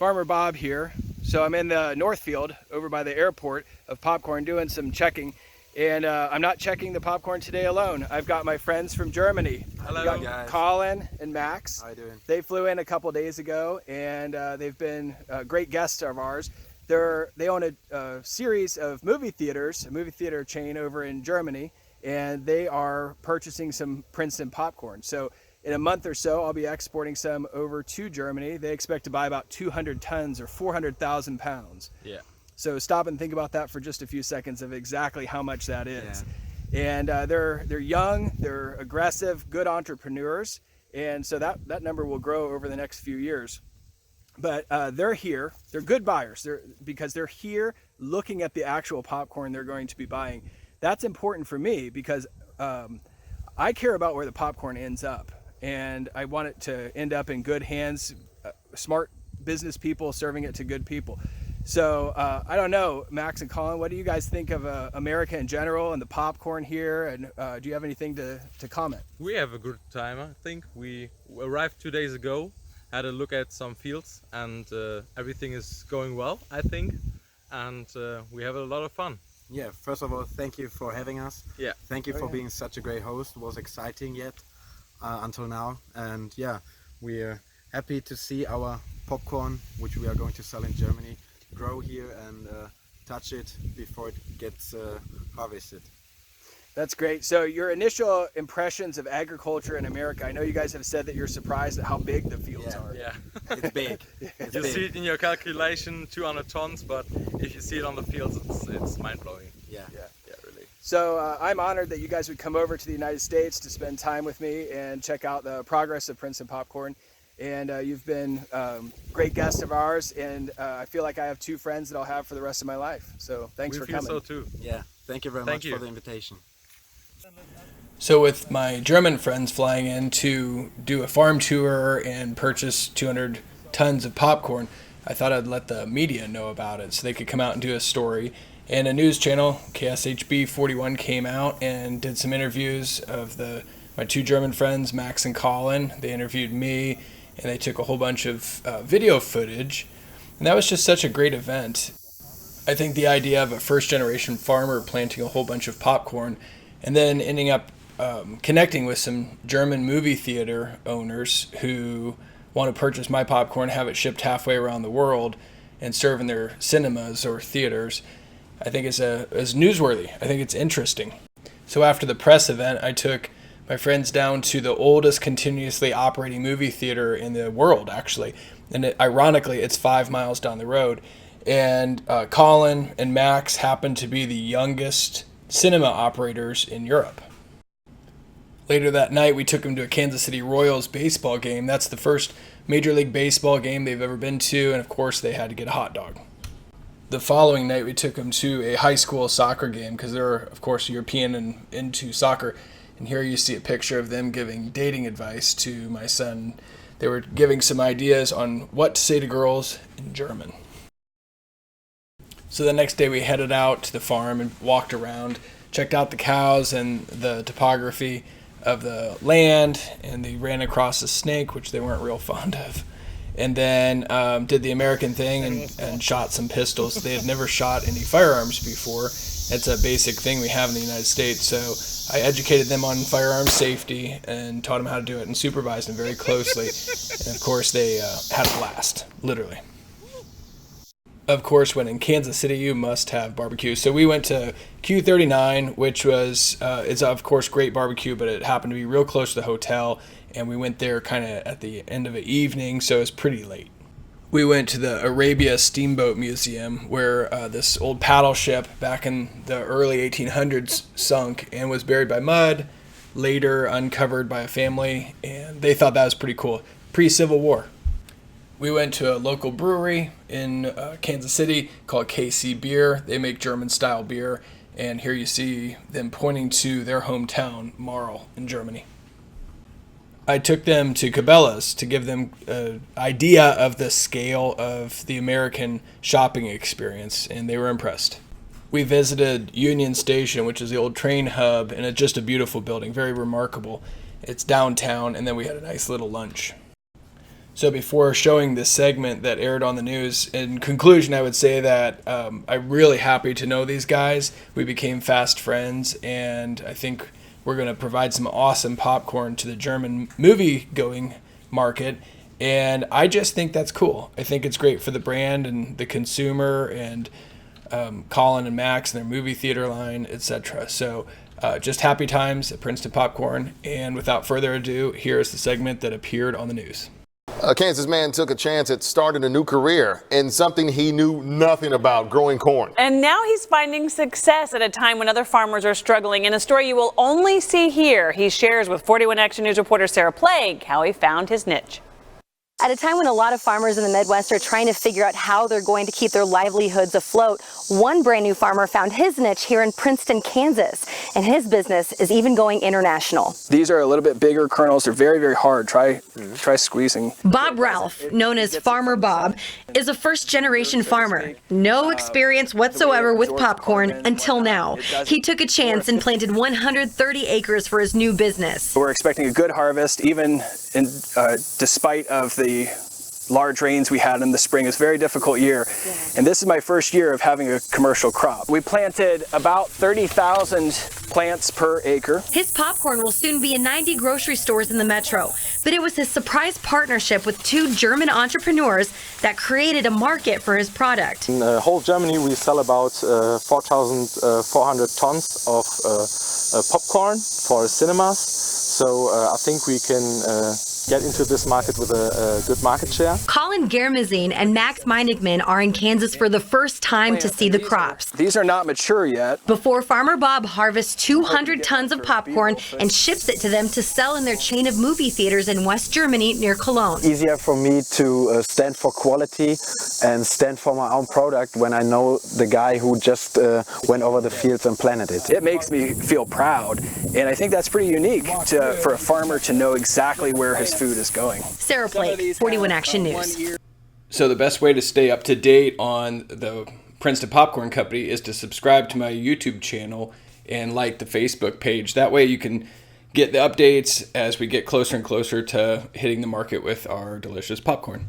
Farmer Bob here. So I'm in the Northfield over by the airport of popcorn doing some checking. And I'm not checking the popcorn today alone. I've got my friends from Germany. Hello, got guys. Colin and Max. How you doing? They flew in a couple days ago, and they've been great guests of ours. They own a series of movie theaters, a movie theater chain over in Germany, and they are purchasing some Princeton popcorn. So in a month or so, I'll be exporting some over to Germany. They expect to buy about 200 tons or 400,000 pounds. Yeah. So stop and think about that for just a few seconds of exactly how much that is. Yeah. And they're young, they're aggressive, good entrepreneurs, and so that number will grow over the next few years. But they're here, they're good buyers because they're here looking at the actual popcorn they're going to be buying. That's important for me because I care about where the popcorn ends up, and I want it to end up in good hands, smart business people serving it to good people. So I don't know, Max and Colin, what do you guys think of America in general and the popcorn here? And do you have anything to comment? We have a good time, I think. We arrived 2 days ago, had a look at some fields, and everything is going well, I think. And we have a lot of fun. Yeah, first of all, thank you for having us. Yeah. Thank you for being such a great host. It was exciting yet until now. And yeah, we're happy to see our popcorn, which we are going to sell in Germany, grow here and touch it before it gets harvested. That's great. So your initial impressions of agriculture in America, I know you guys have said that you're surprised at how big the fields are. Yeah. It's big. It's You big. see it in your calculation, 200 tons, but if you see it on the fields, it's mind-blowing. Yeah. Yeah, really. So I'm honored that you guys would come over to the United States to spend time with me and check out the progress of Princeton Popcorn. And you've been great guests of ours, and I feel like I have two friends that I'll have for the rest of my life. So thanks for coming. We feel so too. Yeah. Thank you very much for the invitation. So with my German friends flying in to do a farm tour and purchase 200 tons of popcorn, I thought I'd let the media know about it so they could come out and do a story. And a news channel, KSHB 41, came out and did some interviews of my two German friends, Max and Colin. They interviewed me, and they took a whole bunch of video footage. And that was just such a great event. I think the idea of a first-generation farmer planting a whole bunch of popcorn and then ending up connecting with some German movie theater owners who want to purchase my popcorn, have it shipped halfway around the world, and serve in their cinemas or theaters, I think is newsworthy. I think it's interesting. So after the press event, I took my friends down to the oldest continuously operating movie theater in the world, actually. And ironically, it's 5 miles down the road. And Colin and Max happen to be the youngest cinema operators in Europe. Later that night, we took them to a Kansas City Royals baseball game. That's the first Major League Baseball game they've ever been to, and of course, they had to get a hot dog. The following night, we took them to a high school soccer game because they're, of course, European and into soccer. And here you see a picture of them giving dating advice to my son. They were giving some ideas on what to say to girls in German. So the next day we headed out to the farm and walked around, checked out the cows and the topography of the land, and they ran across a snake, which they weren't real fond of. And then did the American thing and shot some pistols. They had never shot any firearms before. It's a basic thing we have in the United States. So I educated them on firearm safety and taught them how to do it and supervised them very closely. And of course they had a blast, literally. Of course, when in Kansas City, you must have barbecue. So we went to Q39, which was, it's of course great barbecue, but it happened to be real close to the hotel. And we went there kind of at the end of the evening, so it was pretty late. We went to the Arabia Steamboat Museum, where this old paddle ship back in the early 1800s sunk and was buried by mud, later uncovered by a family, and they thought that was pretty cool. Pre-Civil War. We went to a local brewery in Kansas City called KC Beer. They make German-style beer, and here you see them pointing to their hometown, Marl, in Germany. I took them to Cabela's to give them an idea of the scale of the American shopping experience, and they were impressed. We visited Union Station, which is the old train hub, and it's just a beautiful building, very remarkable. It's downtown, and then we had a nice little lunch. So before showing this segment that aired on the news, in conclusion, I would say that I'm really happy to know these guys. We became fast friends, and I think we're going to provide some awesome popcorn to the German movie-going market. And I just think that's cool. I think it's great for the brand and the consumer, and Colin and Max and their movie theater line, etc. So just happy times at Princeton Popcorn. And without further ado, here's the segment that appeared on the news. A Kansas man took a chance at starting a new career in something he knew nothing about, growing corn. And now he's finding success at a time when other farmers are struggling. In a story you will only see here, he shares with 41 Action News reporter Sarah Plague how he found his niche. At a time when a lot of farmers in the Midwest are trying to figure out how they're going to keep their livelihoods afloat, one brand new farmer found his niche here in Princeton, Kansas, and his business is even going international. These are a little bit bigger kernels. They're very, very hard. Try squeezing. Bob Ralph, known as Farmer Bob, is a first-generation farmer. No experience whatsoever with popcorn until now. He took a chance and planted 130 acres for his new business. We're expecting a good harvest, even despite of the large rains we had in the spring. It's a very difficult year, and this is my first year of having a commercial crop. We planted about 30,000 plants per acre. His popcorn will soon be in 90 grocery stores in the metro, but it was his surprise partnership with two German entrepreneurs that created a market for his product. In whole Germany we sell about 4,400 tons of popcorn for cinemas, so I think we can get into this market with a good market share. Colin and Max Meinigman are in Kansas for the first time to see the crops. These are not mature yet. Before Farmer Bob harvests 200 tons of popcorn and ships it to them to sell in their chain of movie theaters in West Germany near Cologne. Easier for me to stand for quality and stand for my own product when I know the guy who just went over the fields and planted it. It makes me feel proud, and I think that's pretty unique for a farmer to know exactly where his food is going. Sarah Plake, 41 Action News. So the best way to stay up to date on the Princeton Popcorn Company is to subscribe to my YouTube channel and like the Facebook page. That way you can get the updates as we get closer and closer to hitting the market with our delicious popcorn.